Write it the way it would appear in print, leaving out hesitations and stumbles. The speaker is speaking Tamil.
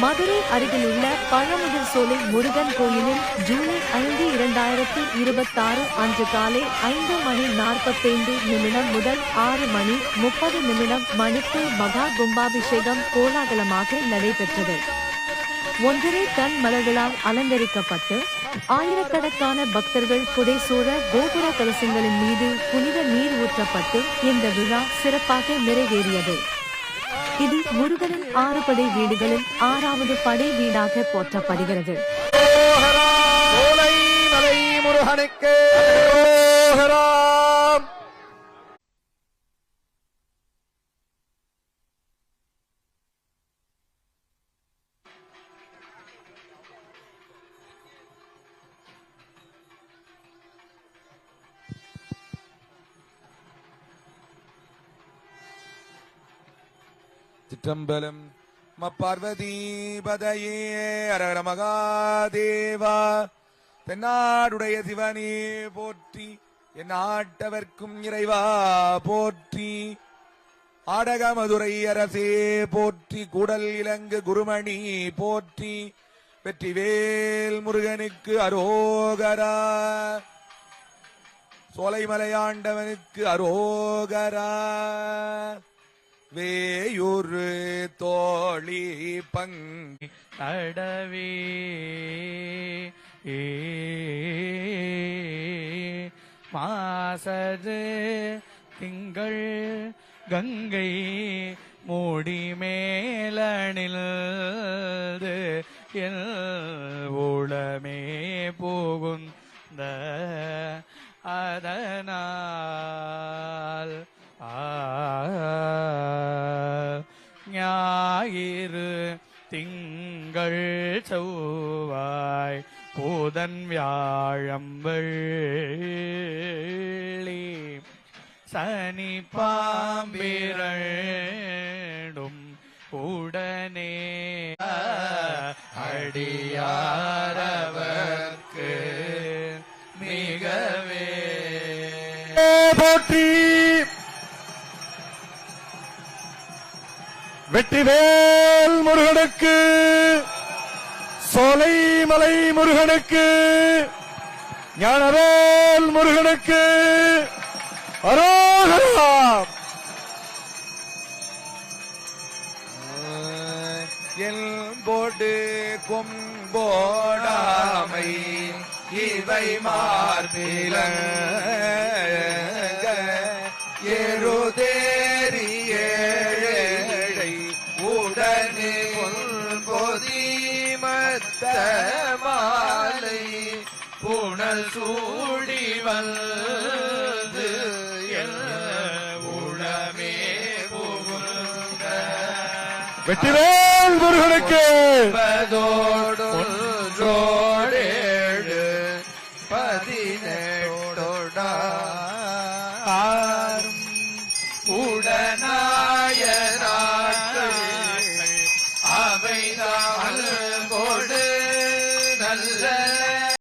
மதுரை அருகிலுள்ள பழமுதிர் சோலை முருகன் கோயிலில் ஜூலை 5, 2026 அன்று காலை 5:45 முதல் 6:30 மணிக்கு மகா கும்பாபிஷேகம் கோலாகலமாக நடைபெற்றது. 1.5 டன் மலர்களால் அலங்கரிக்கப்பட்டு ஆயிரக்கணக்கான பக்தர்கள் புடைசூழ கோபுர கலசங்களின் மீது புனித நீர் ஊற்றப்பட்டு இந்த விழா சிறப்பாக நிறைவேறியது. இது முருகனின் 6 படை வீடுகளில் 6வது படை வீடாக போற்றப்படுகிறது. சிற்றம்பலம் பார்வதி பதையே அரகர மகாதேவா. தென்னாடுடைய சிவனே போற்றி, என் ஆட்டவர்க்கும் இறைவா போற்றி. ஆடக மதுரை அரசே போற்றி, கூடல் இலங்கு குருமணி போற்றி. வெற்றிவேல் முருகனுக்கு அரோகரா, சோலைமலையாண்டவனுக்கு அரோகரா. வேயுரு தோழி பங்கி அடவே மாசது திங்கள் கங்கை மூடி மேலணில் எல் உளமே போகுந்த அதனால் ஞாயிறு திங்கள் செவ்வாய் புதன் வியாழம் வெள்ளி சனி பாம்பிரண்டும் உடனே அடியாரவர்க்கு மிகவே போற்றி. வெற்றிவேல் முருகனுக்கு, சோலைமலை முருகனுக்கு, ஞானவேல் முருகனுக்கு அரோகரா. எல்போடு கொம்போடாமை இவை மார்பிலங்க ஏறுதேறி ஏழை உடனே பொதிமத்த மாலை புனல் சூடி வந்து உளமே புகுந்த வெற்றிவேல் முருகனுக்கு ஜோடேடு 18 உடனா